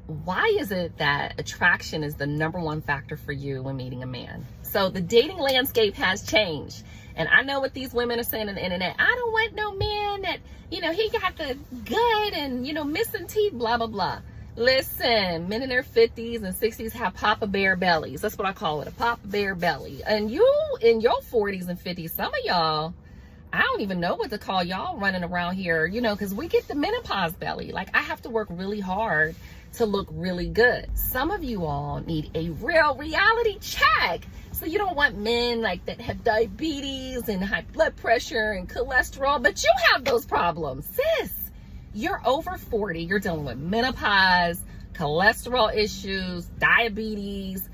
why is it that attraction is the number one factor for you when meeting a man? So the dating landscape has changed. And I know what these women are saying on the internet. I don't want no man that, he got the gut and, missing teeth, blah, blah, blah. Listen, men in their 50s and 60s have Papa Bear bellies. That's what I call it, a Papa Bear belly. And you in your 40s and 50s, some of y'all, I don't even know what to call y'all running around here, because we get the menopause belly. Like, I have to work really hard to look really good. Some of you all need a real reality check. So you don't want men like that have diabetes and high blood pressure and cholesterol, but you have those problems. Sis, you're over 40, you're dealing with menopause, cholesterol issues, diabetes.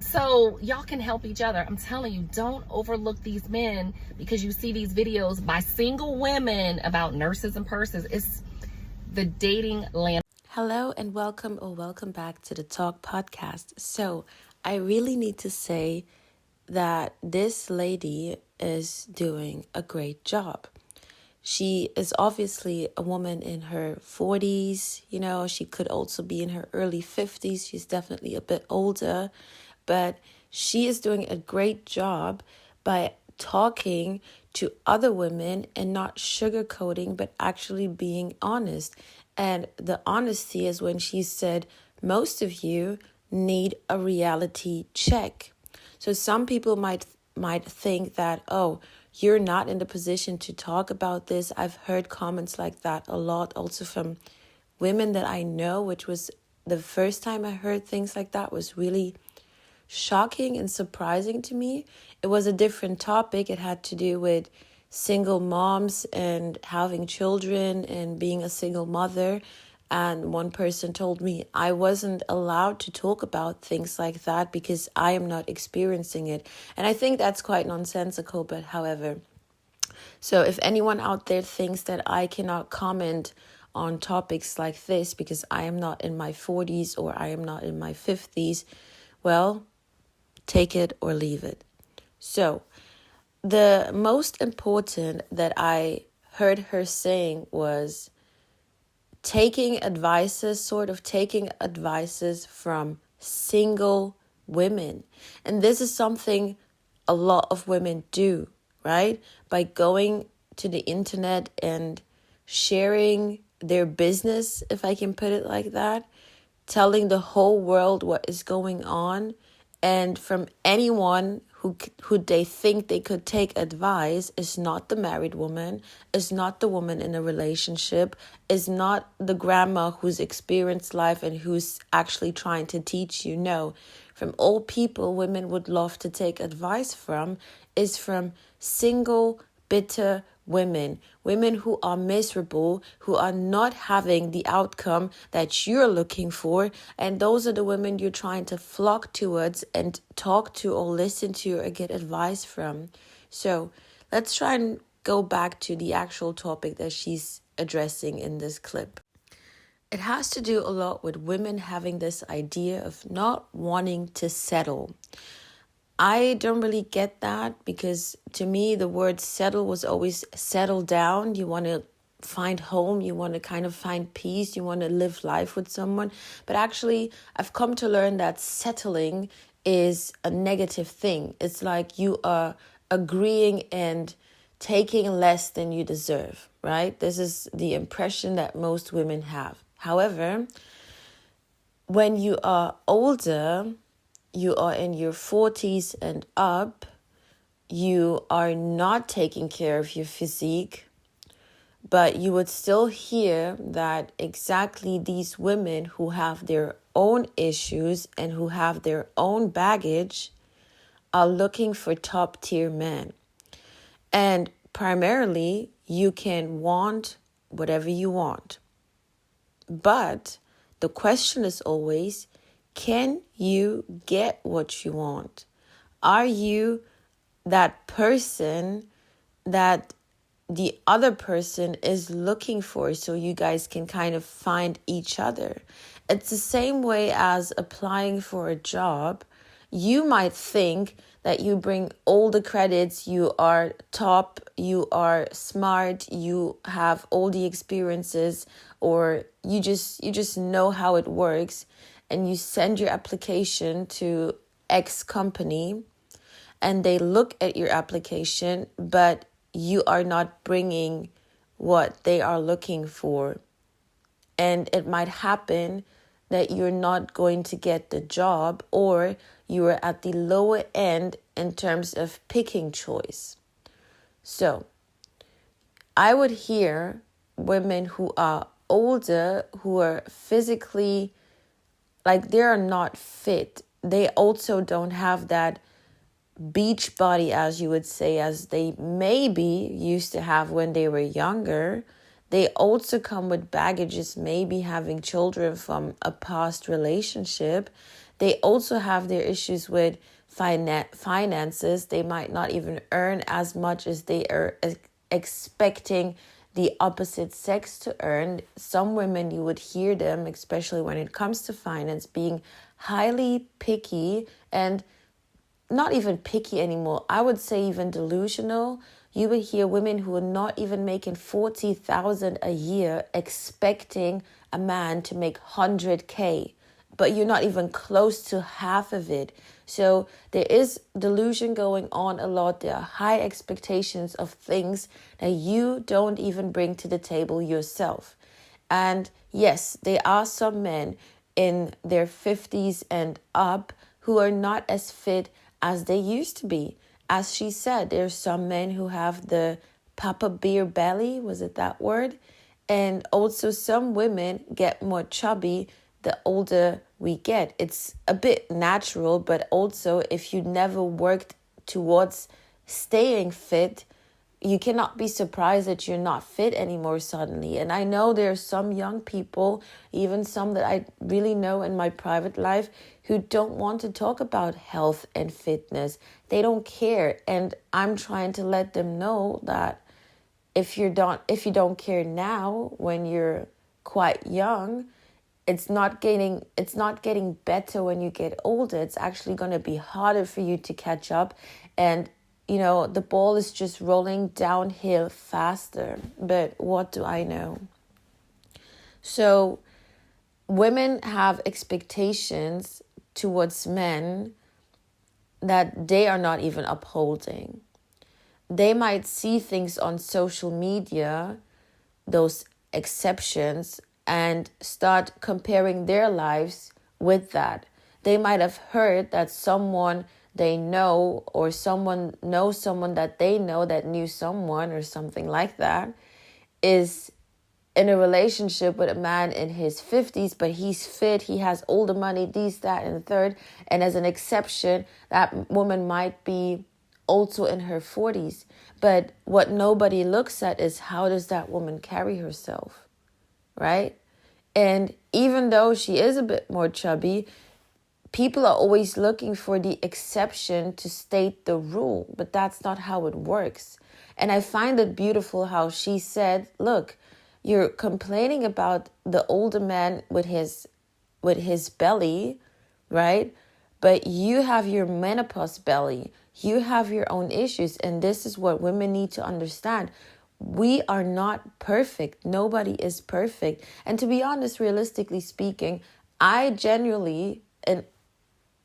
So y'all can help each other. I'm telling you, don't overlook these men because you see these videos by single women about nurses and purses. It's the dating land. Hello and welcome back to the Talk Podcast. So I really need to say that this lady is doing a great job. She is obviously a woman in her 40s, she could also be in her early 50s. She's definitely a bit older, but she is doing a great job by talking to other women and not sugarcoating, but actually being honest. And the honesty is when she said, most of you need a reality check. So some people might think that, oh, you're not in the position to talk about this. I've heard comments like that a lot, also from women that I know, which was the first time I heard things like that was really shocking and surprising to me. It was a different topic. It had to do with single moms and having children and being a single mother. And one person told me I wasn't allowed to talk about things like that because I am not experiencing it. And I think that's quite nonsensical, but however. So if anyone out there thinks that I cannot comment on topics like this because I am not in my 40s or I am not in my 50s, well, take it or leave it. So the most important that I heard her saying was taking advices from single women. And this is something a lot of women do, right? By going to the internet and sharing their business, if I can put it like that, telling the whole world what is going on, and from anyone who they think they could take advice is not the married woman, is not the woman in a relationship, is not the grandma who's experienced life and who's actually trying to teach you. No, from all people women would love to take advice from is from single, bitter women who are miserable, who are not having the outcome that you're looking for. And those are the women you're trying to flock towards and talk to or listen to or get advice from. So let's try and go back to the actual topic that she's addressing in this clip. It has to do a lot with women having this idea of not wanting to settle. I don't really get that because to me, the word settle was always settle down. You want to find home. You want to kind of find peace. You want to live life with someone. But actually, I've come to learn that settling is a negative thing. It's like you are agreeing and taking less than you deserve, right? This is the impression that most women have. However, when you are older, you are in your 40s and up, you are not taking care of your physique, but you would still hear that exactly these women who have their own issues and who have their own baggage are looking for top tier men. And primarily, you can want whatever you want. But the question is always, can you get what you want? Are you that person that the other person is looking for so you guys can kind of find each other? It's the same way as applying for a job. You might think that you bring all the credits, you are top you are smart, you have all the experiences, or you just know how it works, and you send your application to X company, and they look at your application, but you are not bringing what they are looking for. And it might happen that you're not going to get the job, or you are at the lower end in terms of picking choice. So I would hear women who are older, who are physically, like, they are not fit. They also don't have that beach body, as you would say, as they maybe used to have when they were younger. They also come with baggages, maybe having children from a past relationship. They also have their issues with finances. They might not even earn as much as they are expecting the opposite sex to earn. Some women, you would hear them, especially when it comes to finance, being highly picky, and not even picky anymore. I would say even delusional. You would hear women who are not even making 40,000 a year expecting a man to make 100K, but you're not even close to half of it. So there is delusion going on a lot. There are high expectations of things that you don't even bring to the table yourself. And yes, there are some men in their 50s and up who are not as fit as they used to be. As she said, there's some men who have the Papa Bear belly, was it that word? And also some women get more chubby the older we get. It's a bit natural, but also if you never worked towards staying fit, you cannot be surprised that you're not fit anymore suddenly. And I know there are some young people, even some that I really know in my private life, who don't want to talk about health and fitness. They don't care. And I'm trying to let them know that if you don't care now when you're quite young, it's not getting better when you get older. It's actually going to be harder for you to catch up. And the ball is just rolling downhill faster. But what do I know? So women have expectations towards men that they are not even upholding. They might see things on social media, those exceptions, and start comparing their lives with that. They might have heard that someone they know, or someone knows someone that they know that knew someone, or something like that, is in a relationship with a man in his 50s, but he's fit, he has all the money, this, that, and the third. And as an exception, that woman might be also in her 40s. But what nobody looks at is, how does that woman carry herself, right? And even though she is a bit more chubby, people are always looking for the exception to state the rule, but that's not how it works. And I find it beautiful how she said, look, you're complaining about the older man with his belly, right? But you have your menopause belly. You have your own issues. And this is what women need to understand. We are not perfect. Nobody is perfect. And to be honest, realistically speaking, I genuinely, and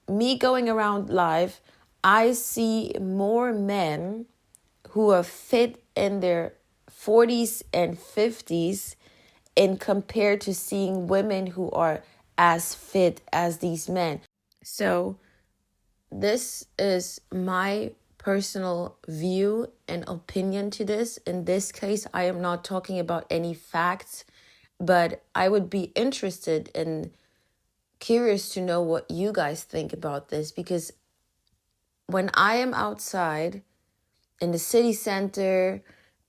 me going around life, I see more men who are fit in their 40s and 50s in compared to seeing women who are as fit as these men. So this is my personal view and opinion to this. In this case, I am not talking about any facts, but I would be interested and curious to know what you guys think about this, because when I am outside in the city center,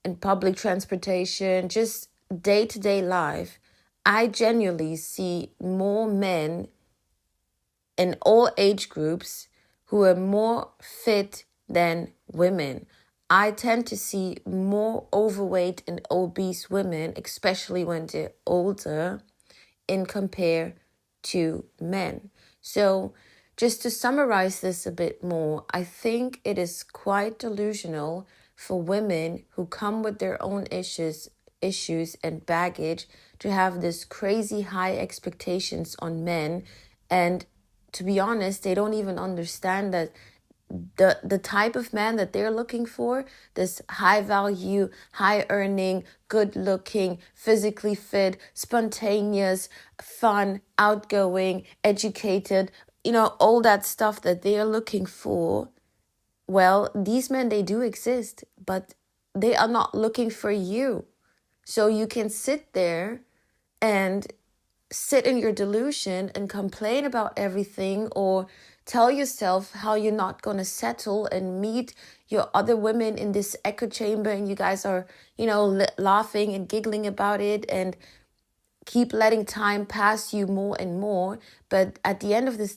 in public transportation, just day-to-day life, I genuinely see more men in all age groups who are more fit than women. I tend to see more overweight and obese women, especially when they're older, in compare to men. So just to summarize this a bit more, I think it is quite delusional for women who come with their own issues and baggage to have this crazy high expectations on men. And to be honest, they don't even understand that the type of man that they're looking for, this high value, high earning, good looking, physically fit, spontaneous, fun, outgoing, educated, all that stuff that they're looking for. Well, these men, they do exist, but they are not looking for you. So you can sit there and sit in your delusion and complain about everything, or tell yourself how you're not going to settle and meet your other women in this echo chamber, and you guys are, laughing and giggling about it and keep letting time pass you more and more. But at the end of the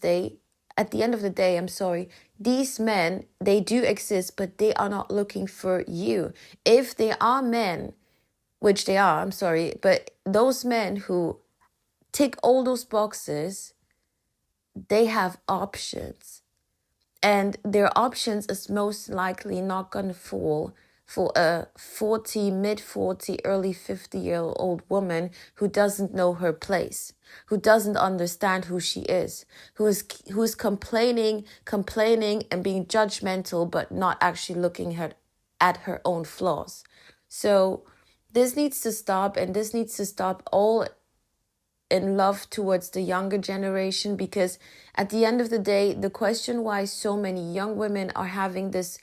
day, I'm sorry, these men, they do exist, but they are not looking for you. If they are men, which they are, I'm sorry, but those men who tick all those boxes, they have options. And their options is most likely not going to fall for a mid 40, early 50-year-old woman who doesn't know her place, who doesn't understand who she is, who's complaining and being judgmental, but not actually looking at her own flaws. So this needs to stop, and this needs to stop all in love towards the younger generation, because at the end of the day, the question why so many young women are having this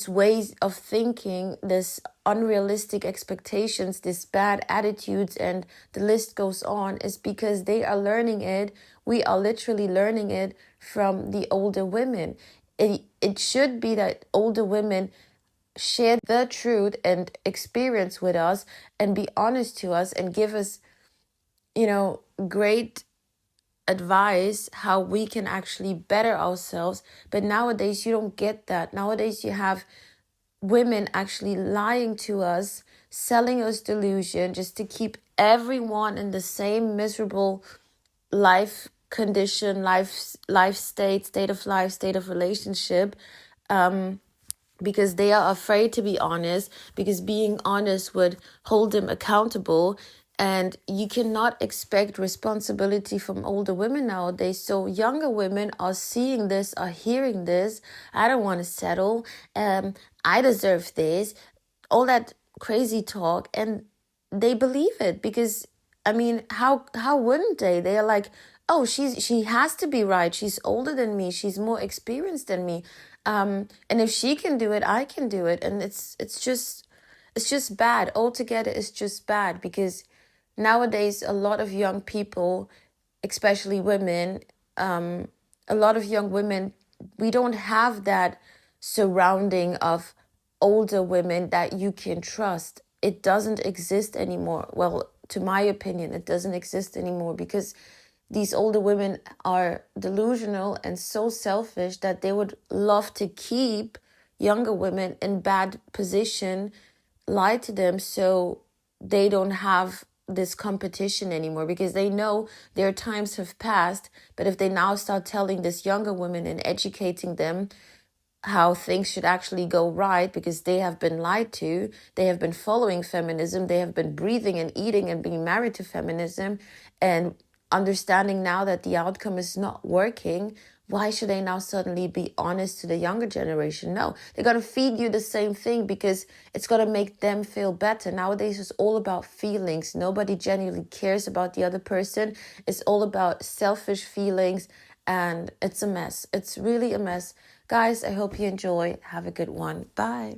ways of thinking, this unrealistic expectations, this bad attitudes, and the list goes on, is because they are learning it. We are literally learning it from the older women. It should be that older women share the truth and experience with us and be honest to us and give us great advice how we can actually better ourselves. But nowadays you don't get that. Nowadays you have women actually lying to us, selling us delusion just to keep everyone in the same miserable life condition, life state of life, state of relationship, because they are afraid to be honest, because being honest would hold them accountable. And you cannot expect responsibility from older women nowadays. So younger women are seeing this, are hearing this. I don't want to settle. I deserve this. All that crazy talk. And they believe it because, how wouldn't they? They are like, oh, she has to be right. She's older than me. She's more experienced than me. And if she can do it, I can do it. And it's just bad. Altogether, it's just bad because nowadays, a lot of young people, especially women, a lot of young women, we don't have that surrounding of older women that you can trust. It doesn't exist anymore. Well, to my opinion, it doesn't exist anymore because these older women are delusional and so selfish that they would love to keep younger women in bad position, lie to them so they don't have this competition anymore, because they know their times have passed. But if they now start telling this younger women and educating them how things should actually go right, because they have been lied to, they have been following feminism, they have been breathing and eating and being married to feminism, and understanding now that the outcome is not working, why should they now suddenly be honest to the younger generation? No, they're going to feed you the same thing because it's going to make them feel better. Nowadays, it's all about feelings. Nobody genuinely cares about the other person. It's all about selfish feelings, and it's a mess. It's really a mess. Guys, I hope you enjoy. Have a good one. Bye.